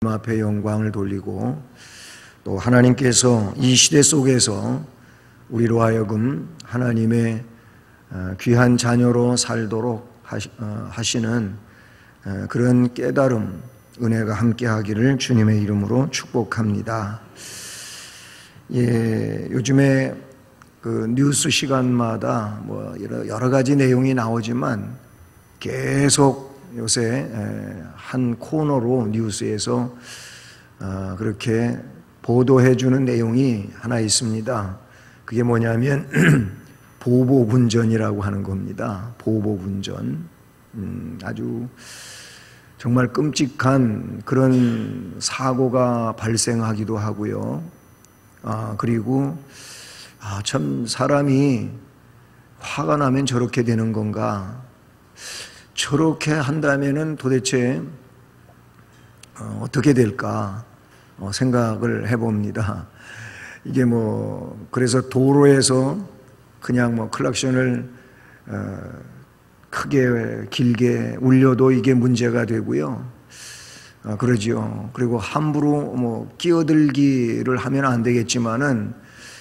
앞에 영광을 돌리고 또 하나님께서 이 시대 속에서 우리로 하여금 하나님의 귀한 자녀로 살도록 하시는 그런 깨달음, 은혜가 함께하기를 주님의 이름으로 축복합니다. 요즘에 그 뉴스 시간마다 여러 가지 내용이 나오지만 계속 요새 한 코너로 뉴스에서 그렇게 보도해주는 내용이 하나 있습니다. 그게 뭐냐면 보복운전이라고 하는 겁니다. 보복운전. 아주 정말 끔찍한 그런 사고가 발생하기도 하고요. 그리고 참 사람이 화가 나면 저렇게 되는 건가? 저렇게 한다면은 도대체 어떻게 될까 생각을 해봅니다. 이게 그래서 도로에서 그냥 클락션을 크게 길게 울려도 이게 문제가 되고요. 그러지요. 그리고 함부로 끼어들기를 하면 안 되겠지만은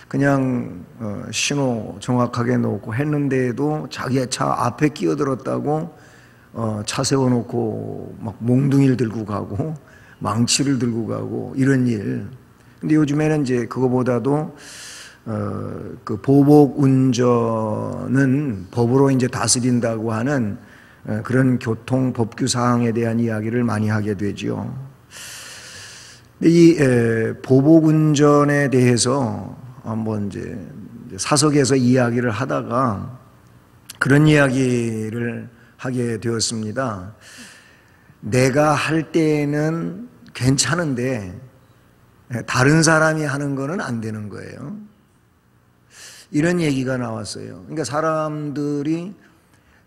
그냥 신호 정확하게 놓고 했는데도 자기 차 앞에 끼어들었다고 차 세워놓고 막 몽둥이를 들고 가고 망치를 들고 가고 이런 일. 근데 요즘에는 이제 그거보다도 그 보복 운전은 법으로 이제 다스린다고 하는 그런 교통 법규 사항에 대한 이야기를 많이 하게 되죠. 근데 이 보복 운전에 대해서 한번 이제 사석에서 이야기를 하다가 그런 이야기를 하게 되었습니다. 내가 할 때는 괜찮은데 다른 사람이 하는 거는 안 되는 거예요. 이런 얘기가 나왔어요. 그러니까 사람들이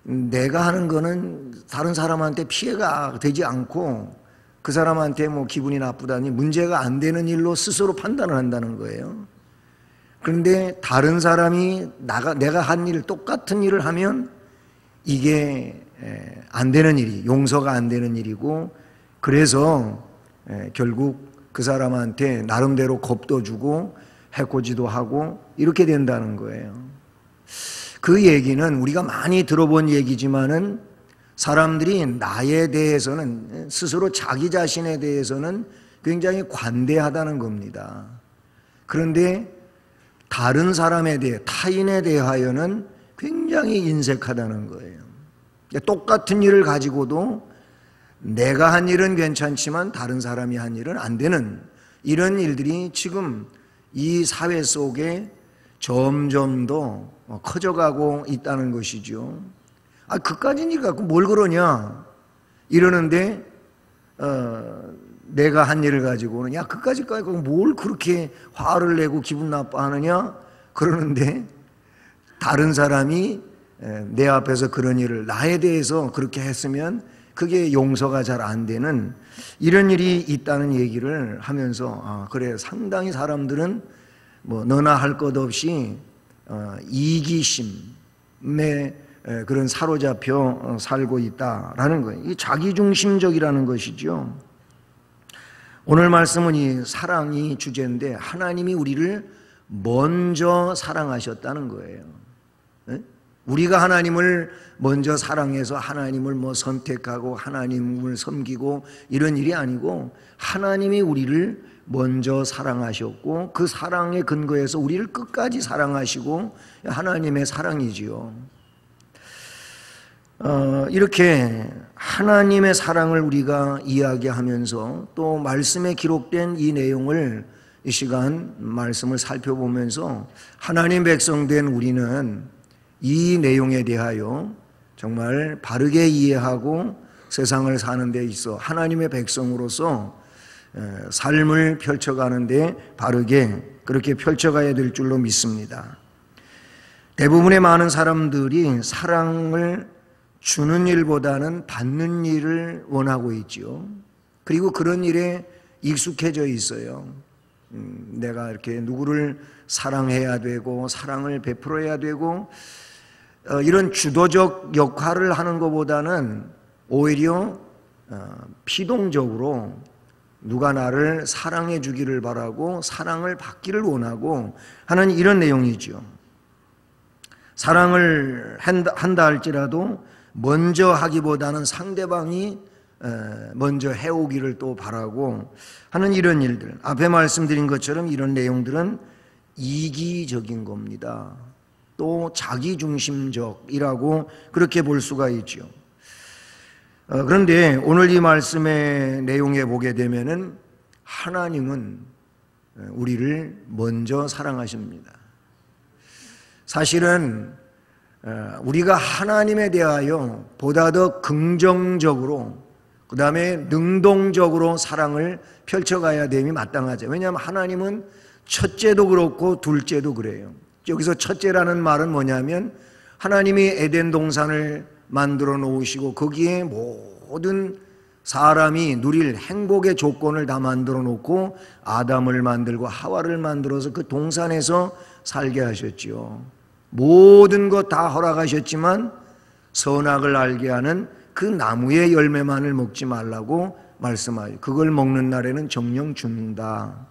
내가 하는 거는 다른 사람한테 피해가 되지 않고 그 사람한테 기분이 나쁘다니 문제가 안 되는 일로 스스로 판단을 한다는 거예요. 그런데 다른 사람이 내가 한 일, 똑같은 일을 하면 이게 안 되는 일이, 용서가 안 되는 일이고, 그래서 결국 그 사람한테 나름대로 겁도 주고 해코지도 하고 이렇게 된다는 거예요. 그 얘기는 우리가 많이 들어본 얘기지만은 사람들이 나에 대해서는, 스스로 자기 자신에 대해서는 굉장히 관대하다는 겁니다. 그런데 다른 사람에 대해, 타인에 대하여는 굉장히 인색하다는 거예요. 똑같은 일을 가지고도 내가 한 일은 괜찮지만 다른 사람이 한 일은 안 되는 이런 일들이 지금 이 사회 속에 점점 더 커져가고 있다는 것이죠. 그까진 일 갖고 뭘 그러냐 이러는데 내가 한 일을 가지고는 그까짓 거 가지고 뭘 그렇게 화를 내고 기분 나빠하느냐 그러는데, 다른 사람이 내 앞에서 그런 일을 나에 대해서 그렇게 했으면 그게 용서가 잘 안 되는 이런 일이 있다는 얘기를 하면서 그래, 상당히 사람들은 너나 할 것 없이 이기심에 그런 사로잡혀 살고 있다라는 거예요. 이 자기중심적이라는 것이죠. 오늘 말씀은 이 사랑이 주제인데 하나님이 우리를 먼저 사랑하셨다는 거예요. 우리가 하나님을 먼저 사랑해서 하나님을 선택하고 하나님을 섬기고 이런 일이 아니고, 하나님이 우리를 먼저 사랑하셨고 그 사랑의 근거에서 우리를 끝까지 사랑하시고 하나님의 사랑이지요. 이렇게 하나님의 사랑을 우리가 이야기하면서 또 말씀에 기록된 이 내용을 이 시간 말씀을 살펴보면서 하나님 백성된 우리는 이 내용에 대하여 정말 바르게 이해하고 세상을 사는 데 있어 하나님의 백성으로서 삶을 펼쳐가는 데 바르게 그렇게 펼쳐가야 될 줄로 믿습니다. 대부분의 많은 사람들이 사랑을 주는 일보다는 받는 일을 원하고 있지요. 그리고 그런 일에 익숙해져 있어요. 내가 이렇게 누구를 사랑해야 되고 사랑을 베풀어야 되고 이런 주도적 역할을 하는 것보다는 오히려 피동적으로 누가 나를 사랑해 주기를 바라고 사랑을 받기를 원하고 하는 이런 내용이죠. 사랑을 한다 할지라도 먼저 하기보다는 상대방이 먼저 해오기를 또 바라고 하는 이런 일들, 앞에 말씀드린 것처럼 이런 내용들은 이기적인 겁니다. 또 자기중심적이라고 그렇게 볼 수가 있죠. 그런데 오늘 이 말씀의 내용에 보게 되면은 하나님은 우리를 먼저 사랑하십니다. 사실은 우리가 하나님에 대하여 보다 더 긍정적으로, 그 다음에 능동적으로 사랑을 펼쳐가야 됨이 마땅하죠. 왜냐하면 하나님은 첫째도 그렇고 둘째도 그래요. 여기서 첫째라는 말은 뭐냐면 하나님이 에덴 동산을 만들어 놓으시고 거기에 모든 사람이 누릴 행복의 조건을 다 만들어 놓고 아담을 만들고 하와를 만들어서 그 동산에서 살게 하셨지요. 모든 것 다 허락하셨지만 선악을 알게 하는 그 나무의 열매만을 먹지 말라고 말씀하여 그걸 먹는 날에는 정령 죽는다.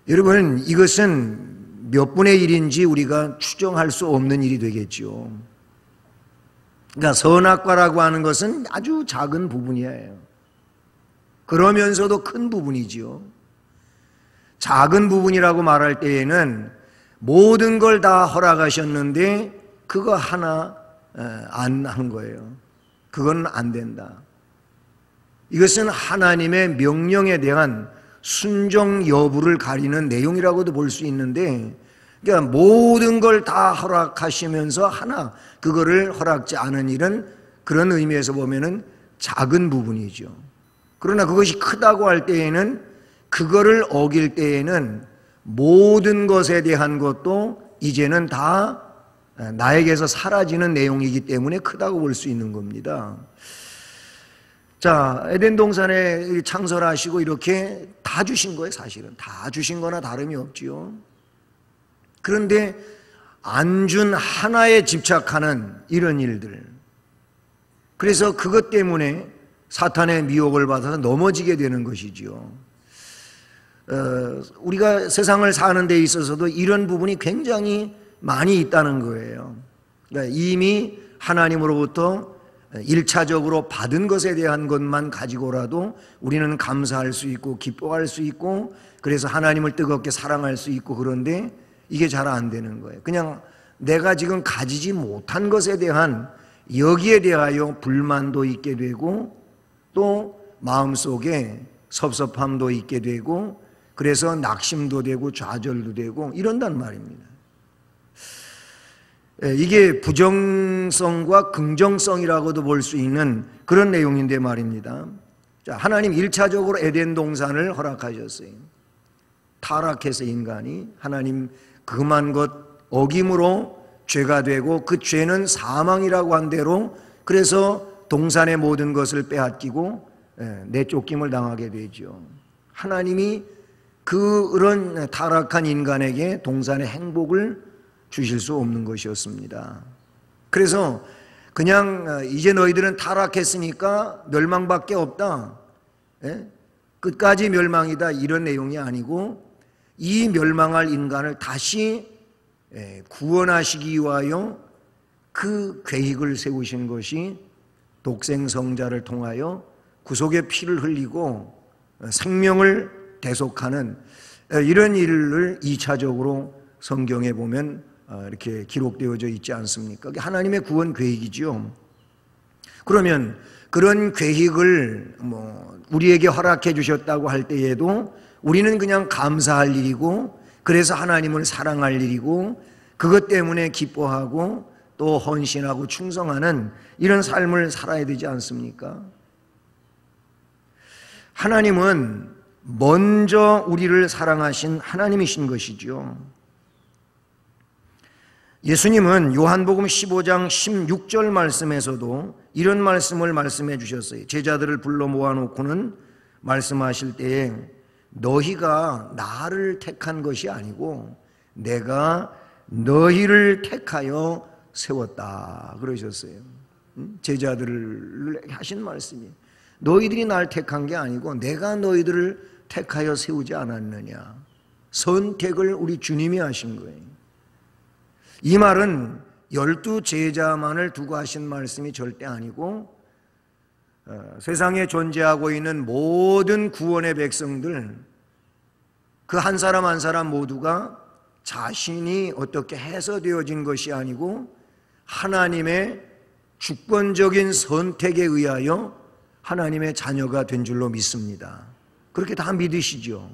여러분, 이것은 몇 분의 1인지 우리가 추정할 수 없는 일이 되겠죠. 그러니까 선악과라고 하는 것은 아주 작은 부분이에요. 그러면서도 큰 부분이지요. 작은 부분이라고 말할 때에는 모든 걸 다 허락하셨는데 그거 하나 안 한 거예요. 그건 안 된다. 이것은 하나님의 명령에 대한 순종 여부를 가리는 내용이라고도 볼 수 있는데, 그러니까 모든 걸 다 허락하시면서 하나 그거를 허락지 않은 일은 그런 의미에서 보면은 작은 부분이죠. 그러나 그것이 크다고 할 때에는, 그거를 어길 때에는 모든 것에 대한 것도 이제는 다 나에게서 사라지는 내용이기 때문에 크다고 볼 수 있는 겁니다. 자, 에덴 동산에 창설하시고 이렇게 다 주신 거예요. 사실은 다 주신 거나 다름이 없지요. 그런데 안 준 하나에 집착하는 이런 일들, 그래서 그것 때문에 사탄의 미혹을 받아서 넘어지게 되는 것이지요. 우리가 세상을 사는 데 있어서도 이런 부분이 굉장히 많이 있다는 거예요. 그러니까 이미 하나님으로부터 1차적으로 받은 것에 대한 것만 가지고라도 우리는 감사할 수 있고 기뻐할 수 있고, 그래서 하나님을 뜨겁게 사랑할 수 있고, 그런데 이게 잘 안 되는 거예요. 그냥 내가 지금 가지지 못한 것에 대한, 여기에 대하여 불만도 있게 되고 또 마음속에 섭섭함도 있게 되고, 그래서 낙심도 되고 좌절도 되고 이런단 말입니다. 이게 부정성과 긍정성이라고도 볼 수 있는 그런 내용인데 말입니다. 자, 하나님 1차적으로 에덴 동산을 허락하셨어요. 타락해서 인간이 하나님 금한 것 어김으로 죄가 되고, 그 죄는 사망이라고 한 대로, 그래서 동산의 모든 것을 빼앗기고 내쫓김을 당하게 되죠. 하나님이 그런 타락한 인간에게 동산의 행복을 주실 수 없는 것이었습니다. 그래서 그냥 이제 너희들은 타락했으니까 멸망밖에 없다, 끝까지 멸망이다, 이런 내용이 아니고, 이 멸망할 인간을 다시 구원하시기 위하여 그 계획을 세우신 것이 독생성자를 통하여 구속의 피를 흘리고 생명을 대속하는 이런 일을 2차적으로 성경에 보면 이렇게 기록되어져 있지 않습니까? 그게 하나님의 구원 계획이죠. 그러면 그런 계획을 우리에게 허락해 주셨다고 할 때에도 우리는 그냥 감사할 일이고, 그래서 하나님을 사랑할 일이고, 그것 때문에 기뻐하고 또 헌신하고 충성하는 이런 삶을 살아야 되지 않습니까? 하나님은 먼저 우리를 사랑하신 하나님이신 것이죠. 예수님은 요한복음 15장 16절 말씀에서도 이런 말씀을 말씀해 주셨어요. 제자들을 불러 모아놓고는 말씀하실 때에 너희가 나를 택한 것이 아니고 내가 너희를 택하여 세웠다 그러셨어요. 제자들을 하신 말씀이에요. 너희들이 날 택한 게 아니고 내가 너희들을 택하여 세우지 않았느냐. 선택을 우리 주님이 하신 거예요. 이 말은 12 제자만을 두고 하신 말씀이 절대 아니고 세상에 존재하고 있는 모든 구원의 백성들, 그 한 사람 한 사람 모두가 자신이 어떻게 해서되어진 것이 아니고 하나님의 주권적인 선택에 의하여 하나님의 자녀가 된 줄로 믿습니다. 그렇게 다 믿으시죠?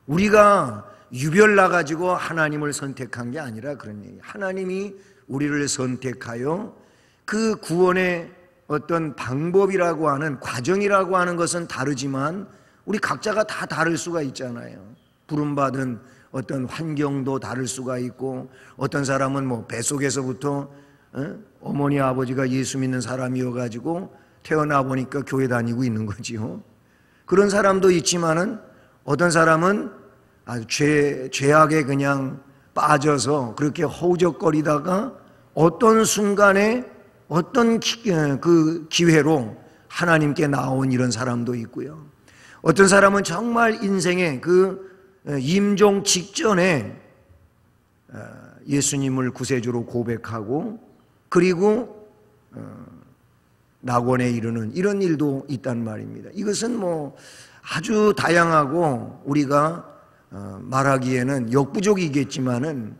우리가 유별나 가지고 하나님을 선택한 게 아니라 그런 얘기예요. 하나님이 우리를 선택하여 그 구원의 어떤 방법이라고 하는, 과정이라고 하는 것은 다르지만 우리 각자가 다 다를 수가 있잖아요. 부름받은 어떤 환경도 다를 수가 있고, 어떤 사람은 뭐 뱃속에서부터 어머니 아버지가 예수 믿는 사람이어가지고 태어나 보니까 교회 다니고 있는 거지요. 그런 사람도 있지만은 어떤 사람은 아주 죄악에 그냥 빠져서 그렇게 허우적거리다가 어떤 순간에 어떤 그 기회로 하나님께 나온 이런 사람도 있고요. 어떤 사람은 정말 인생의 그 임종 직전에 예수님을 구세주로 고백하고 그리고 낙원에 이르는 이런 일도 있단 말입니다. 이것은 뭐 아주 다양하고 우리가 말하기에는 역부족이겠지만은,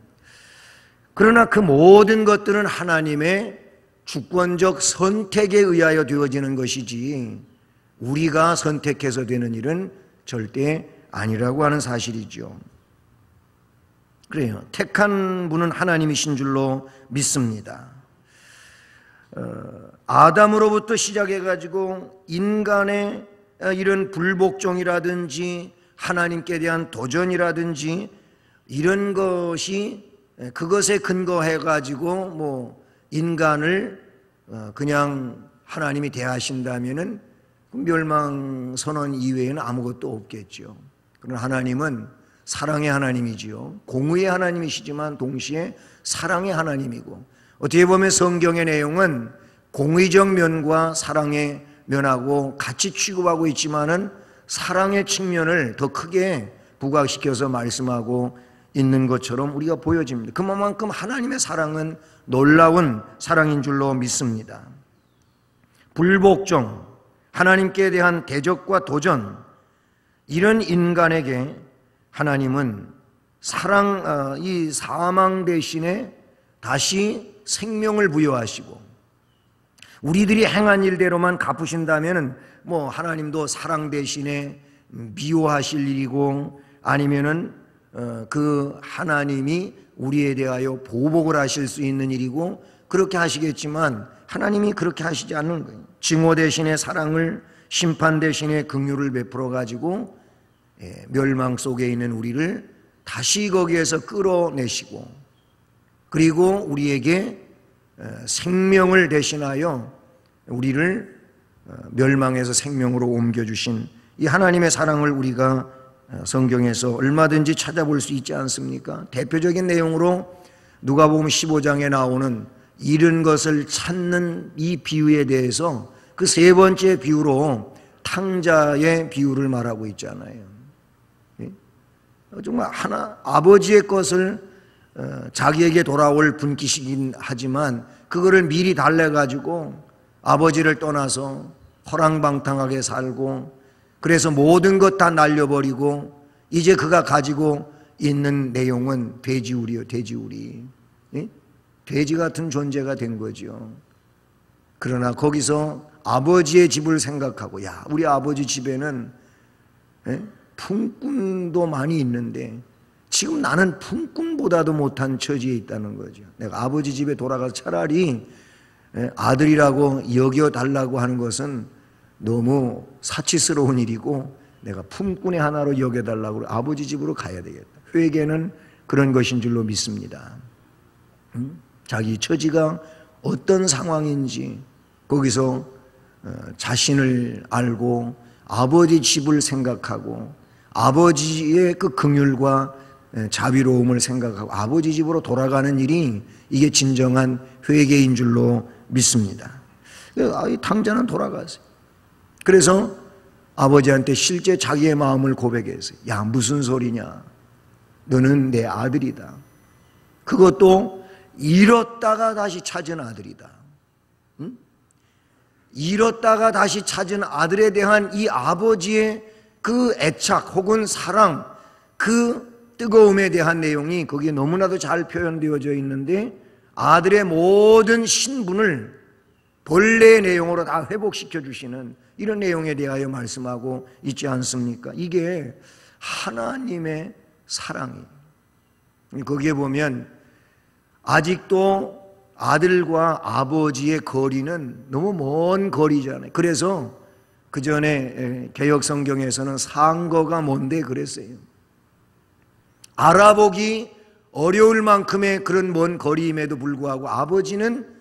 그러나 그 모든 것들은 하나님의 주권적 선택에 의하여 되어지는 것이지 우리가 선택해서 되는 일은 절대 아니라고 하는 사실이죠. 그래요. 택한 분은 하나님이신 줄로 믿습니다. 아담으로부터 시작해가지고 인간의 이런 불복종이라든지 하나님께 대한 도전이라든지 이런 것이, 그것에 근거해가지고 뭐 인간을 그냥 하나님이 대하신다면은 멸망 선언 이외에는 아무것도 없겠죠. 그러나 하나님은 사랑의 하나님이지요. 공의의 하나님이시지만 동시에 사랑의 하나님이고, 어떻게 보면 성경의 내용은 공의적 면과 사랑의 면하고 같이 취급하고 있지만은 사랑의 측면을 더 크게 부각시켜서 말씀하고 있는 것처럼 우리가 보여집니다. 그만큼 하나님의 사랑은 놀라운 사랑인 줄로 믿습니다. 불복종, 하나님께 대한 대적과 도전, 이런 인간에게 하나님은 이 사망 대신에 다시 생명을 부여하시고, 우리들이 행한 일대로만 갚으신다면은 뭐 하나님도 사랑 대신에 미워하실 일이고, 아니면은 그 하나님이 우리에 대하여 보복을 하실 수 있는 일이고 그렇게 하시겠지만, 하나님이 그렇게 하시지 않는 거예요. 증오 대신에 사랑을, 심판 대신에 긍휼을 베풀어 가지고 멸망 속에 있는 우리를 다시 거기에서 끌어내시고, 그리고 우리에게 생명을 대신하여 우리를 멸망에서 생명으로 옮겨주신 이 하나님의 사랑을 우리가 성경에서 얼마든지 찾아볼 수 있지 않습니까? 대표적인 내용으로 누가복음 15장에 나오는 잃은 것을 찾는 이 비유에 대해서 그 세 번째 비유로 탕자의 비유를 말하고 있잖아요. 정말 아버지의 것을 자기에게 돌아올 분깃이긴 하지만 그거를 미리 달래가지고 아버지를 떠나서 허랑방탕하게 살고, 그래서 모든 것 다 날려버리고 이제 그가 가지고 있는 내용은 돼지우리요, 돼지우리. 돼지 같은 존재가 된 거죠. 그러나 거기서 아버지의 집을 생각하고, 야, 우리 아버지 집에는 품꾼도 많이 있는데 지금 나는 품꾼보다도 못한 처지에 있다는 거죠. 내가 아버지 집에 돌아가서 차라리 아들이라고 여겨달라고 하는 것은 너무 사치스러운 일이고 내가 품꾼의 하나로 여겨달라고 아버지 집으로 가야 되겠다. 회개는 그런 것인 줄로 믿습니다. 자기 처지가 어떤 상황인지 거기서 자신을 알고 아버지 집을 생각하고 아버지의 그 긍휼과 자비로움을 생각하고 아버지 집으로 돌아가는 일이, 이게 진정한 회개인 줄로 믿습니다. 이 탕자는 돌아갔어요. 그래서 아버지한테 실제 자기의 마음을 고백했어요. 야, 무슨 소리냐? 너는 내 아들이다. 그것도 잃었다가 다시 찾은 아들이다. 응? 잃었다가 다시 찾은 아들에 대한 이 아버지의 그 애착 혹은 사랑, 그 뜨거움에 대한 내용이 거기에 너무나도 잘 표현되어져 있는데, 아들의 모든 신분을 본래의 내용으로 다 회복시켜 주시는 이런 내용에 대하여 말씀하고 있지 않습니까? 이게 하나님의 사랑이에요. 거기에 보면 아직도 아들과 아버지의 거리는 너무 먼 거리잖아요. 그래서 그 전에 개역 성경에서는 상거가 뭔데 그랬어요. 알아보기 어려울 만큼의 그런 먼 거리임에도 불구하고 아버지는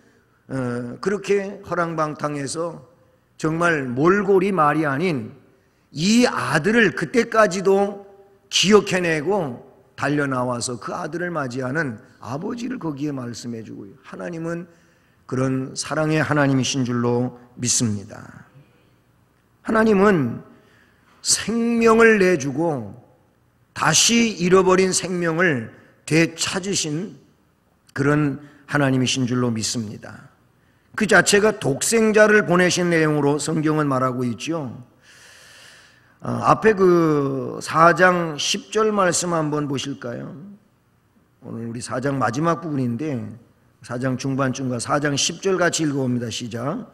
그렇게 허랑방탕해서 정말 몰골이 말이 아닌 이 아들을 그때까지도 기억해내고 달려나와서 그 아들을 맞이하는 아버지를 거기에 말씀해 주고요. 하나님은 그런 사랑의 하나님이신 줄로 믿습니다. 하나님은 생명을 내주고 다시 잃어버린 생명을 되찾으신 그런 하나님이신 줄로 믿습니다. 그 자체가 독생자를 보내신 내용으로 성경은 말하고 있죠. 앞에 그 4장 10절 말씀 한번 보실까요? 오늘 우리 4장 마지막 부분인데 4장 중반쯤과 4장 10절 같이 읽어봅니다. 시작.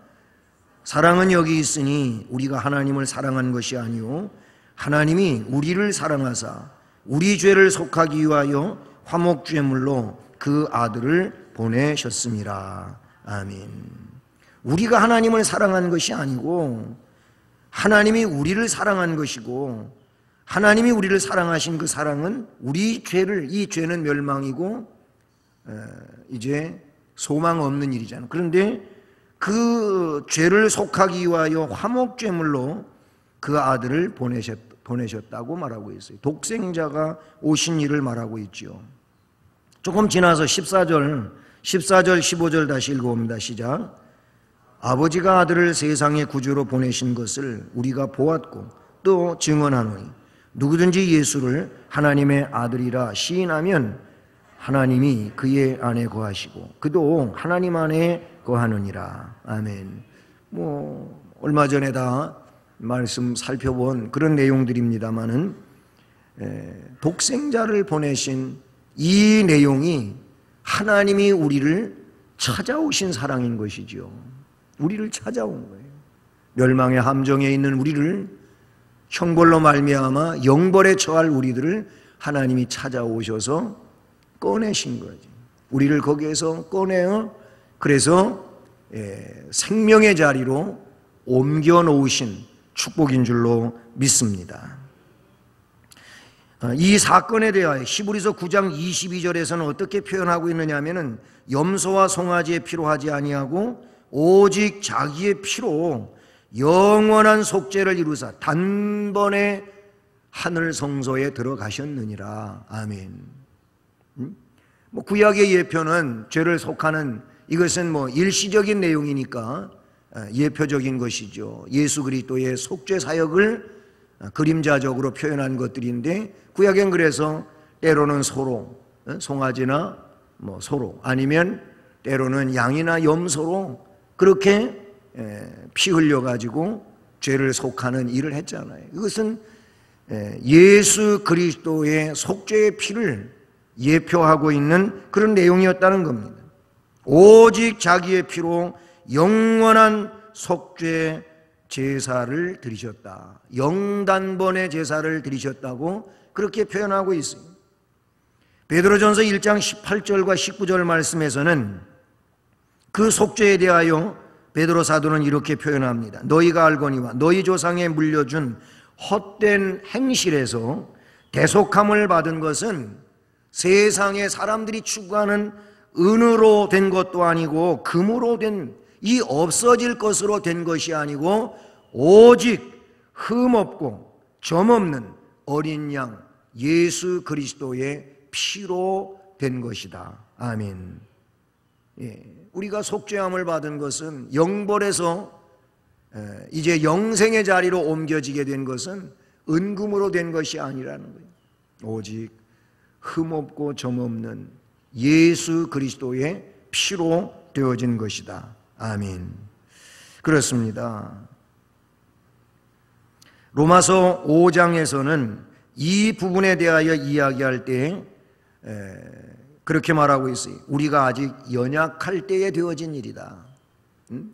사랑은 여기 있으니 우리가 하나님을 사랑한 것이 아니요 하나님이 우리를 사랑하사 우리 죄를 속하기 위하여 화목제물로 그 아들을 보내셨음이라. 아멘. 우리가 하나님을 사랑한 것이 아니고 하나님이 우리를 사랑한 것이고, 하나님이 우리를 사랑하신 그 사랑은 우리 죄를, 이 죄는 멸망이고 이제 소망 없는 일이잖아요. 그런데 그 죄를 속하기 위하여 화목제물로 그 아들을 보내셨다고 말하고 있어요. 독생자가 오신 일을 말하고 있죠. 조금 지나서 14절 15절 다시 읽어봅니다. 시작. 아버지가 아들을 세상의 구주로 보내신 것을 우리가 보았고 또 증언하노니 누구든지 예수를 하나님의 아들이라 시인하면 하나님이 그의 안에 거하시고 그도 하나님 안에 거하느니라. 아멘. 얼마 전에 다 말씀 살펴본 그런 내용들입니다마는 독생자를 보내신 이 내용이 하나님이 우리를 찾아오신 사랑인 것이죠. 우리를 찾아온 거예요. 멸망의 함정에 있는 우리를, 형벌로 말미암아 영벌에 처할 우리들을 하나님이 찾아오셔서 꺼내신 거죠. 우리를 거기에서 꺼내어 그래서 생명의 자리로 옮겨 놓으신 축복인 줄로 믿습니다. 이 사건에 대하여 히브리서 9장 22절에서는 어떻게 표현하고 있느냐 하면은 염소와 송아지의 피로 하지 아니하고 오직 자기의 피로 영원한 속죄를 이루사 단번에 하늘 성소에 들어가셨느니라. 아멘. 구약의 예표는 죄를 속하는 이것은 일시적인 내용이니까 예표적인 것이죠. 예수 그리스도의 속죄 사역을 그림자적으로 표현한 것들인데, 구약엔 그래서 때로는 소로, 송아지나 소로, 아니면 때로는 양이나 염소로 그렇게 피 흘려가지고 죄를 속하는 일을 했잖아요. 이것은 예수 그리스도의 속죄의 피를 예표하고 있는 그런 내용이었다는 겁니다. 오직 자기의 피로 영원한 속죄 제사를 드리셨다. 영단번의 제사를 드리셨다고 그렇게 표현하고 있어요. 베드로전서 1장 18절과 19절 말씀에서는 그 속죄에 대하여 베드로 사도는 이렇게 표현합니다. 너희가 알거니와 너희 조상에 물려준 헛된 행실에서 대속함을 받은 것은 세상의 사람들이 추구하는 은으로 된 것도 아니고 금으로 된, 이 없어질 것으로 된 것이 아니고 오직 흠없고 점없는 어린 양 예수 그리스도의 피로 된 것이다. 아멘. 우리가 속죄함을 받은 것은 영벌에서 이제 영생의 자리로 옮겨지게 된 것은 은금으로 된 것이 아니라는 거예요. 오직 흠없고 점없는 예수 그리스도의 피로 되어진 것이다. 아멘. 그렇습니다. 로마서 5장에서는 이 부분에 대하여 이야기할 때 그렇게 말하고 있어요. 우리가 아직 연약할 때에 되어진 일이다.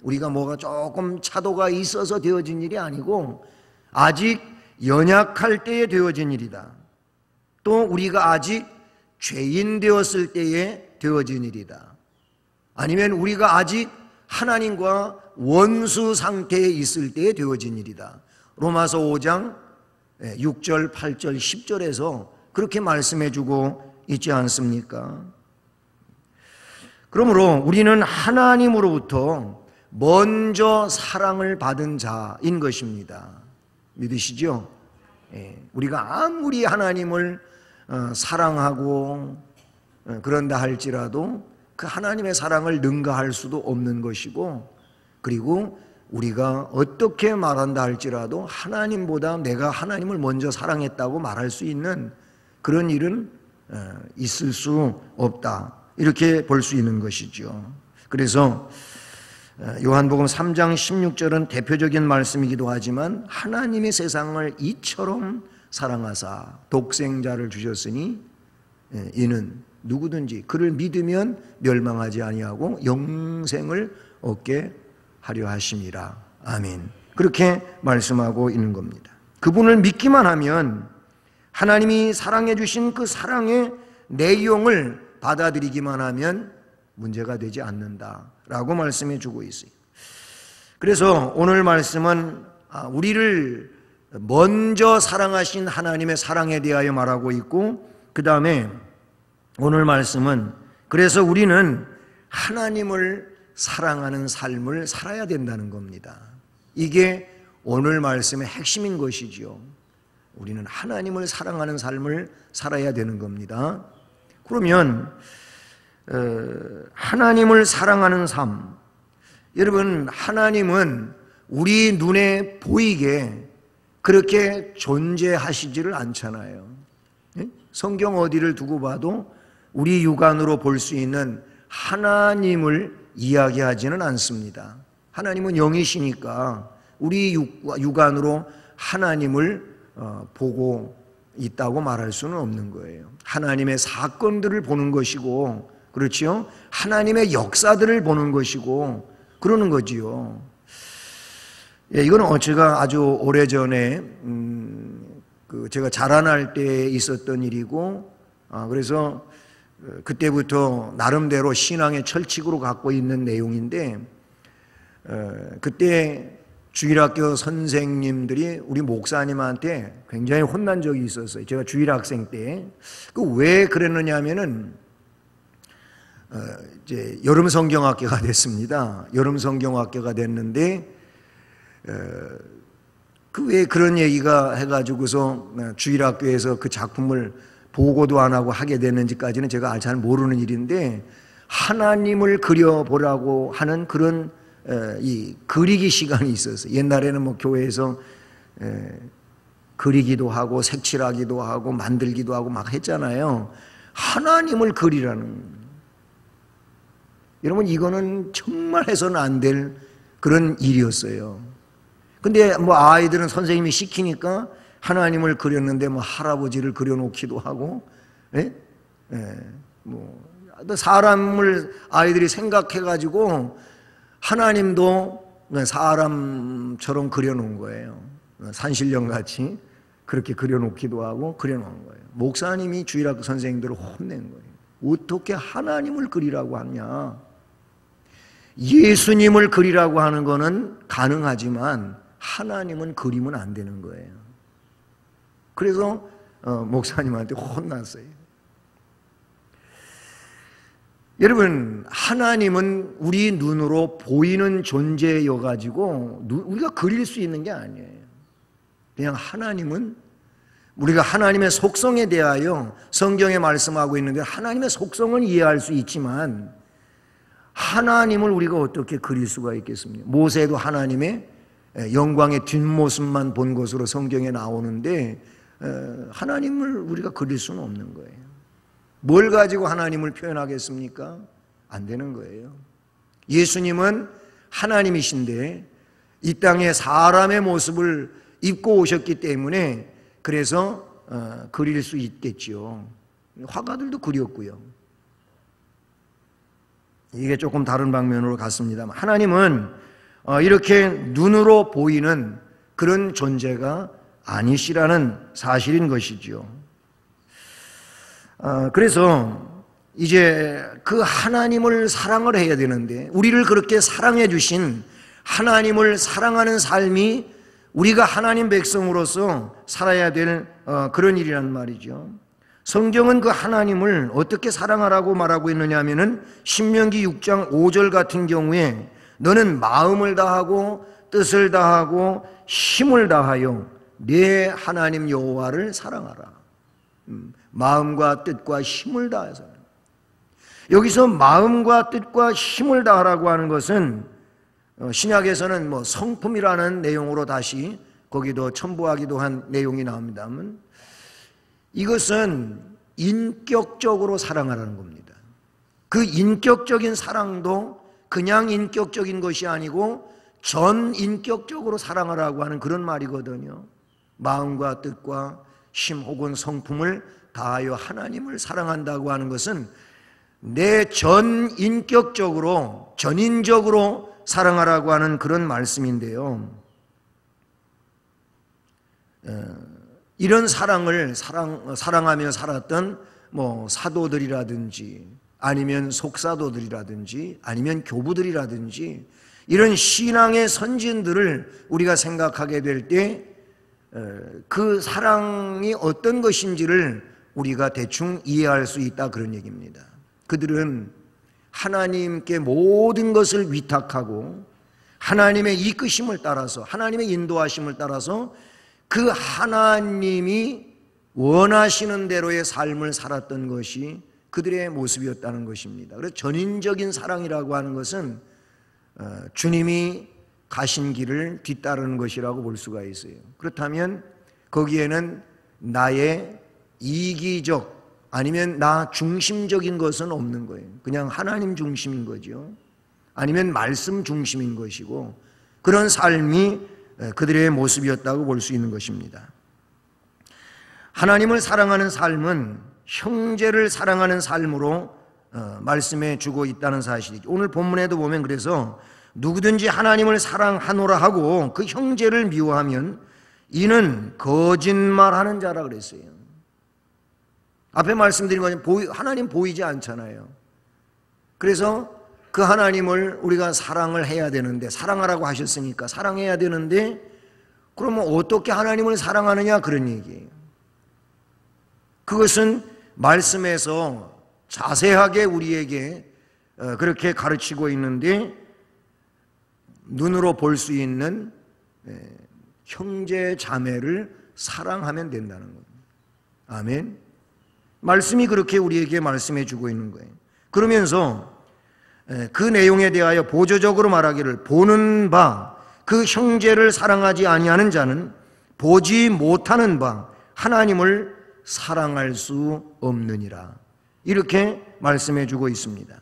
우리가 뭐가 조금 차도가 있어서 되어진 일이 아니고 아직 연약할 때에 되어진 일이다. 또 우리가 아직 죄인 되었을 때에 되어진 일이다. 아니면 우리가 아직 하나님과 원수 상태에 있을 때에 되어진 일이다. 로마서 5장 6절, 8절, 10절에서 그렇게 말씀해 주고 있지 않습니까? 그러므로 우리는 하나님으로부터 먼저 사랑을 받은 자인 것입니다. 믿으시죠? 우리가 아무리 하나님을 사랑하고 그런다 할지라도 그 하나님의 사랑을 능가할 수도 없는 것이고, 그리고 우리가 어떻게 말한다 할지라도 하나님보다 내가 하나님을 먼저 사랑했다고 말할 수 있는 그런 일은 있을 수 없다, 이렇게 볼 수 있는 것이죠. 그래서 요한복음 3장 16절은 대표적인 말씀이기도 하지만 하나님이 세상을 이처럼 사랑하사 독생자를 주셨으니 이는 누구든지 그를 믿으면 멸망하지 아니하고 영생을 얻게 하려 하심이라. 아멘. 그렇게 말씀하고 있는 겁니다. 그분을 믿기만 하면 하나님이 사랑해 주신 그 사랑의 내용을 받아들이기만 하면 문제가 되지 않는다라고 말씀해 주고 있어요. 그래서 오늘 말씀은 우리를 먼저 사랑하신 하나님의 사랑에 대하여 말하고 있고, 그 다음에 오늘 말씀은 그래서 우리는 하나님을 사랑하는 삶을 살아야 된다는 겁니다. 이게 오늘 말씀의 핵심인 것이지요. 우리는 하나님을 사랑하는 삶을 살아야 되는 겁니다. 그러면 하나님을 사랑하는 삶, 여러분, 하나님은 우리 눈에 보이게 그렇게 존재하시지를 않잖아요. 성경 어디를 두고 봐도 우리 육안으로 볼 수 있는 하나님을 이야기하지는 않습니다. 하나님은 영이시니까 우리 육안으로 하나님을 보고 있다고 말할 수는 없는 거예요. 하나님의 사건들을 보는 것이고, 그렇죠? 하나님의 역사들을 보는 것이고 그러는 거지요. 이거는 제가 아주 오래전에 제가 자라날 때 있었던 일이고, 그래서 그때부터 나름대로 신앙의 철칙으로 갖고 있는 내용인데, 그때 주일학교 선생님들이 우리 목사님한테 굉장히 혼난 적이 있었어요. 제가 주일학생 때. 왜 그랬느냐 하면은 이제 여름 성경학교가 됐습니다. 여름 성경학교가 됐는데 왜 그런 얘기가 해가지고서 주일학교에서 그 작품을 보고도 안 하고 하게 됐는지까지는 제가 잘 모르는 일인데, 하나님을 그려보라고 하는 그런 이 그리기 시간이 있었어요. 옛날에는 뭐 교회에서 그리기도 하고 색칠하기도 하고 만들기도 하고 막 했잖아요. 하나님을 그리라는, 여러분, 이거는 정말 해서는 안 될 그런 일이었어요. 근데 뭐 아이들은 선생님이 시키니까 하나님을 그렸는데 뭐 할아버지를 그려놓기도 하고, 뭐 사람을 아이들이 생각해가지고 하나님도 사람처럼 그려놓은 거예요. 산신령 같이 그렇게 그려놓기도 하고 그려놓은 거예요. 목사님이 주일학교 선생님들을 혼낸 거예요. 어떻게 하나님을 그리라고 하냐? 예수님을 그리라고 하는 거는 가능하지만 하나님은 그리면 안 되는 거예요. 그래서 목사님한테 혼났어요. 여러분, 하나님은 우리 눈으로 보이는 존재여가지고 우리가 그릴 수 있는 게 아니에요. 그냥 하나님은 우리가 하나님의 속성에 대하여 성경에 말씀하고 있는데, 하나님의 속성은 이해할 수 있지만 하나님을 우리가 어떻게 그릴 수가 있겠습니까? 모세도 하나님의 영광의 뒷모습만 본 것으로 성경에 나오는데 하나님을 우리가 그릴 수는 없는 거예요. 뭘 가지고 하나님을 표현하겠습니까? 안 되는 거예요. 예수님은 하나님이신데 이 땅에 사람의 모습을 입고 오셨기 때문에 그래서 그릴 수 있겠지요. 화가들도 그렸고요. 이게 조금 다른 방면으로 갔습니다만 하나님은 이렇게 눈으로 보이는 그런 존재가 아니시라는 사실인 것이죠. 그래서 이제 그 하나님을 사랑을 해야 되는데 우리를 그렇게 사랑해 주신 하나님을 사랑하는 삶이 우리가 하나님 백성으로서 살아야 될 그런 일이란 말이죠. 성경은 그 하나님을 어떻게 사랑하라고 말하고 있느냐 하면은 신명기 6장 5절 같은 경우에 너는 마음을 다하고 뜻을 다하고 힘을 다하여 내 하나님 여호와를 사랑하라. 마음과 뜻과 힘을 다해서. 여기서 마음과 뜻과 힘을 다하라고 하는 것은 신약에서는 뭐 성품이라는 내용으로 다시 거기도 첨부하기도 한 내용이 나옵니다만 이것은 인격적으로 사랑하라는 겁니다. 그 인격적인 사랑도 그냥 인격적인 것이 아니고 전인격적으로 사랑하라고 하는 그런 말이거든요. 마음과 뜻과 힘 혹은 성품을 다하여 하나님을 사랑한다고 하는 것은 내 전인격적으로 전인적으로 사랑하라고 하는 그런 말씀인데요. 이런 사랑을 사랑하며 살았던 뭐 사도들이라든지 아니면 속사도들이라든지 아니면 교부들이라든지 이런 신앙의 선진들을 우리가 생각하게 될 때 그 사랑이 어떤 것인지를 우리가 대충 이해할 수 있다 그런 얘기입니다. 그들은 하나님께 모든 것을 위탁하고 하나님의 이끄심을 따라서 하나님의 인도하심을 따라서 그 하나님이 원하시는 대로의 삶을 살았던 것이 그들의 모습이었다는 것입니다. 그래서 전인적인 사랑이라고 하는 것은 주님이 가신 길을 뒤따르는 것이라고 볼 수가 있어요. 그렇다면 거기에는 나의 이기적 아니면 나 중심적인 것은 없는 거예요. 그냥 하나님 중심인 거죠. 아니면 말씀 중심인 것이고 그런 삶이 그들의 모습이었다고 볼 수 있는 것입니다. 하나님을 사랑하는 삶은 형제를 사랑하는 삶으로 말씀해 주고 있다는 사실이죠. 오늘 본문에도 보면 그래서 누구든지 하나님을 사랑하노라 하고 그 형제를 미워하면 이는 거짓말하는 자라 그랬어요. 앞에 말씀드린 것처럼 하나님 보이지 않잖아요. 그래서 그 하나님을 우리가 사랑을 해야 되는데 사랑하라고 하셨으니까 사랑해야 되는데 그러면 어떻게 하나님을 사랑하느냐 그런 얘기예요. 그것은 말씀에서 자세하게 우리에게 그렇게 가르치고 있는데 눈으로 볼 수 있는 형제 자매를 사랑하면 된다는 겁니다. 아멘. 말씀이 그렇게 우리에게 말씀해 주고 있는 거예요. 그러면서 그 내용에 대하여 보조적으로 말하기를 보는 바 그 형제를 사랑하지 아니하는 자는 보지 못하는 바 하나님을 사랑할 수 없느니라. 이렇게 말씀해 주고 있습니다.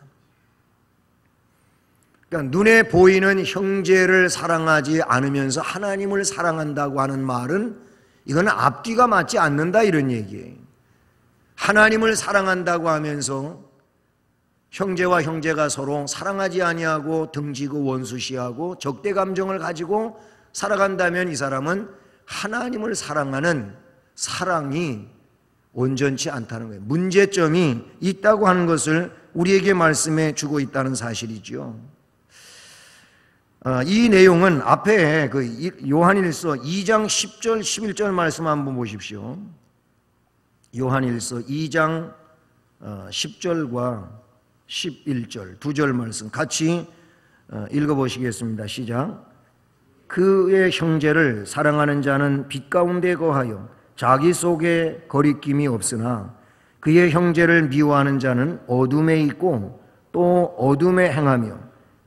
그러니까 눈에 보이는 형제를 사랑하지 않으면서 하나님을 사랑한다고 하는 말은 이건 앞뒤가 맞지 않는다 이런 얘기예요. 하나님을 사랑한다고 하면서 형제와 형제가 서로 사랑하지 아니하고 등지고 원수시하고 적대 감정을 가지고 살아간다면 이 사람은 하나님을 사랑하는 사랑이 온전치 않다는 거예요. 문제점이 있다고 하는 것을 우리에게 말씀해 주고 있다는 사실이죠. 이 내용은 앞에 그 요한일서 2장 10절 11절 말씀 한번 보십시오. 요한일서 2장 10절과 11절 두 절 말씀 같이 읽어보시겠습니다. 시작. 그의 형제를 사랑하는 자는 빛 가운데 거하여 자기 속에 거리낌이 없으나 그의 형제를 미워하는 자는 어둠에 있고 또 어둠에 행하며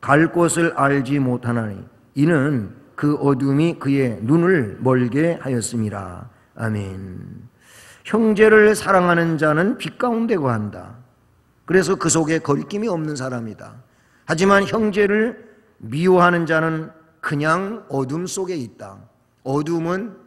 갈 곳을 알지 못하나니 이는 그 어둠이 그의 눈을 멀게 하였음이라. 아멘. 형제를 사랑하는 자는 빛 가운데 거한다. 그래서 그 속에 거리낌이 없는 사람이다. 하지만 형제를 미워하는 자는 그냥 어둠 속에 있다. 어둠은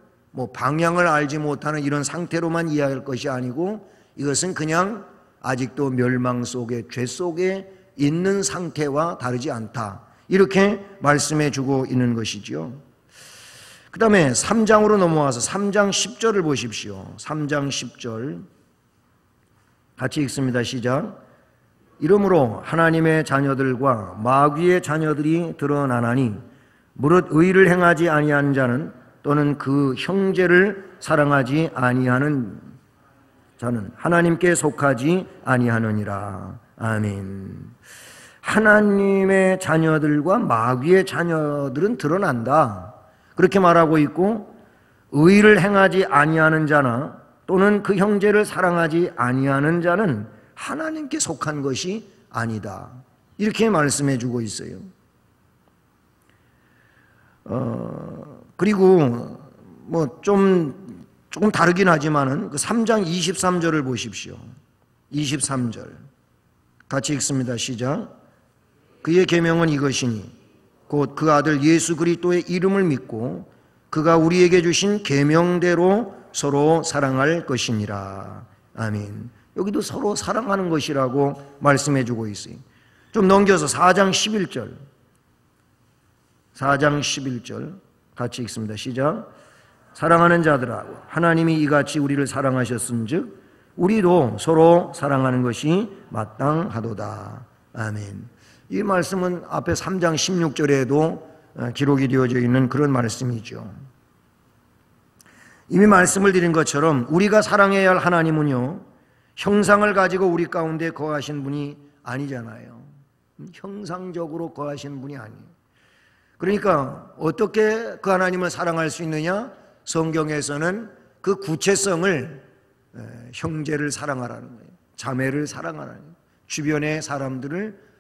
방향을 알지 못하는 이런 상태로만 이해할 것이 아니고 이것은 그냥 아직도 멸망 속에, 죄 속에 있는 상태와 다르지 않다. 이렇게 말씀해 주고 있는 것이지요. 그 다음에 3장으로 넘어와서 3장 10절을 보십시오. 3장 10절 같이 읽습니다. 시작. 이러므로 하나님의 자녀들과 마귀의 자녀들이 드러나나니 무릇 의를 행하지 아니하는 자는 또는 그 형제를 사랑하지 아니하는 자는 하나님께 속하지 아니하느니라. 아멘. 하나님의 자녀들과 마귀의 자녀들은 드러난다. 그렇게 말하고 있고, 의를 행하지 아니하는 자나 또는 그 형제를 사랑하지 아니하는 자는 하나님께 속한 것이 아니다. 이렇게 말씀해 주고 있어요. 그리고 조금 다르긴 하지만은 그 3장 23절을 보십시오. 23절 같이 읽습니다. 시작. 그의 계명은 이것이니 곧 그 아들 예수 그리스도의 이름을 믿고 그가 우리에게 주신 계명대로 서로 사랑할 것이니라. 아멘. 여기도 서로 사랑하는 것이라고 말씀해 주고 있어요. 좀 넘겨서 4장 11절 4장 11절 같이 읽습니다. 시작. 사랑하는 자들아 하나님이 이같이 우리를 사랑하셨은즉 우리도 서로 사랑하는 것이 마땅하도다. 아멘. 이 말씀은 앞에 3장 16절에도 기록이 되어져 있는 그런 말씀이죠. 이미 말씀을 드린 것처럼 우리가 사랑해야 할 하나님은요, 형상을 가지고 우리 가운데 거하신 분이 아니잖아요. 형상적으로 거하신 분이 아니에요. 그러니까 어떻게 그 하나님을 사랑할 수 있느냐? 성경에서는 그 구체성을 형제를 사랑하라는 거예요. 자매를 사랑하라는 거예요. 주변의 사람들을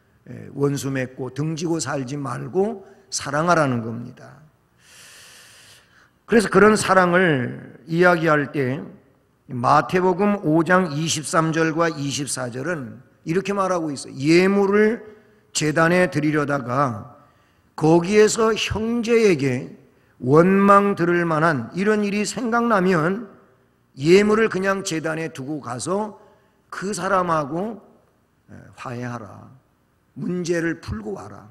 원수 맺고 등지고 살지 말고 사랑하라는 겁니다. 그래서 그런 사랑을 이야기할 때 마태복음 5장 23절과 24절은 이렇게 말하고 있어요. 예물을 제단에 드리려다가 거기에서 형제에게 원망 들을 만한 이런 일이 생각나면 예물을 그냥 제단에 두고 가서 그 사람하고 화해하라. 문제를 풀고 와라.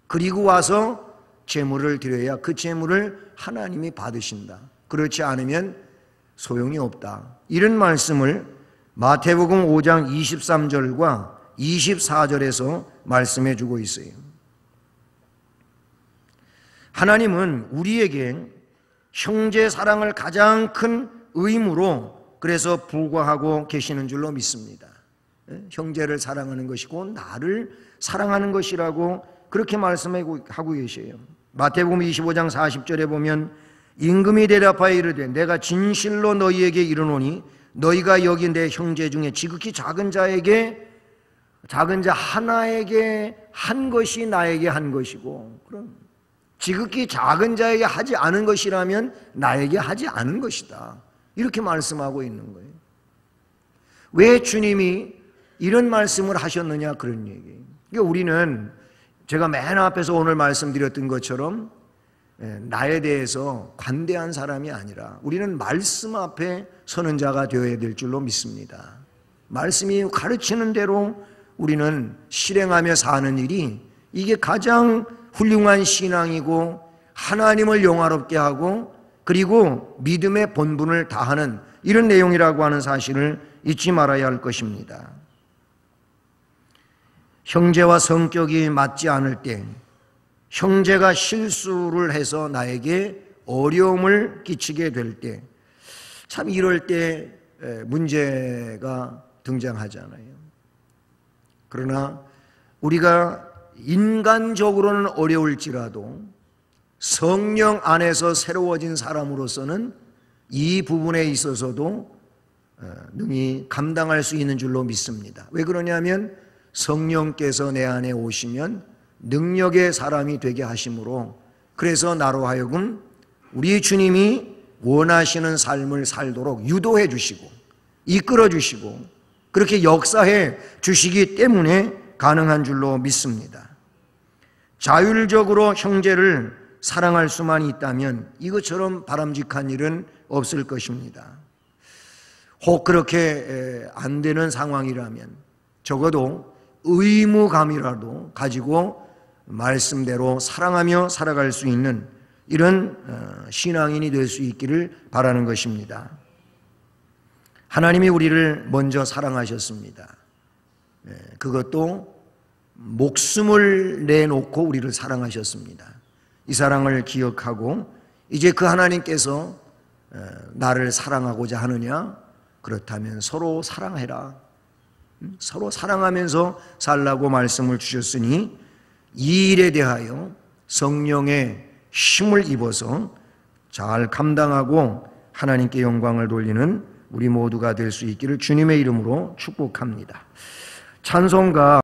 그리고 와서 제물을 드려야 그 제물을 하나님이 받으신다. 그렇지 않으면 소용이 없다. 이런 말씀을 마태복음 5장 23절과 24절에서 말씀해 주고 있어요. 하나님은 우리에게 형제 사랑을 가장 큰 의무로 그래서 부과하고 계시는 줄로 믿습니다. 형제를 사랑하는 것이고 나를 사랑하는 것이라고 그렇게 말씀하고 계셔요. 마태복음 25장 40절에 보면 임금이 대답하여 이르되 내가 진실로 너희에게 이르노니 너희가 여기 내 형제 중에 지극히 작은 자 하나에게 한 것이 나에게 한 것이고, 그럼 지극히 작은 자에게 하지 않은 것이라면 나에게 하지 않은 것이다. 이렇게 말씀하고 있는 거예요. 왜 주님이 이런 말씀을 하셨느냐, 그런 얘기예요. 그러니까 우리는 제가 맨 앞에서 오늘 말씀드렸던 것처럼 나에 대해서 관대한 사람이 아니라 우리는 말씀 앞에 서는 자가 되어야 될 줄로 믿습니다. 말씀이 가르치는 대로 우리는 실행하며 사는 일이 이게 가장 훌륭한 신앙이고 하나님을 영화롭게 하고 그리고 믿음의 본분을 다하는 이런 내용이라고 하는 사실을 잊지 말아야 할 것입니다. 형제와 성격이 맞지 않을 때, 형제가 실수를 해서 나에게 어려움을 끼치게 될 때, 참 이럴 때 문제가 등장하잖아요. 그러나 우리가 인간적으로는 어려울지라도 성령 안에서 새로워진 사람으로서는 이 부분에 있어서도 능히 감당할 수 있는 줄로 믿습니다. 왜 그러냐면 성령께서 내 안에 오시면 능력의 사람이 되게 하심으로 그래서 나로 하여금 우리 주님이 원하시는 삶을 살도록 유도해 주시고 이끌어 주시고 그렇게 역사해 주시기 때문에 가능한 줄로 믿습니다. 자율적으로 형제를 사랑할 수만 있다면 이것처럼 바람직한 일은 없을 것입니다. 혹 그렇게 안 되는 상황이라면 적어도 의무감이라도 가지고 말씀대로 사랑하며 살아갈 수 있는 이런 신앙인이 될 수 있기를 바라는 것입니다. 하나님이 우리를 먼저 사랑하셨습니다. 그것도 목숨을 내놓고 우리를 사랑하셨습니다. 이 사랑을 기억하고 이제 그 하나님께서 나를 사랑하고자 하느냐? 그렇다면 서로 사랑해라. 서로 사랑하면서 살라고 말씀을 주셨으니 이 일에 대하여 성령의 힘을 입어서 잘 감당하고 하나님께 영광을 돌리는 우리 모두가 될 수 있기를 주님의 이름으로 축복합니다. 찬송가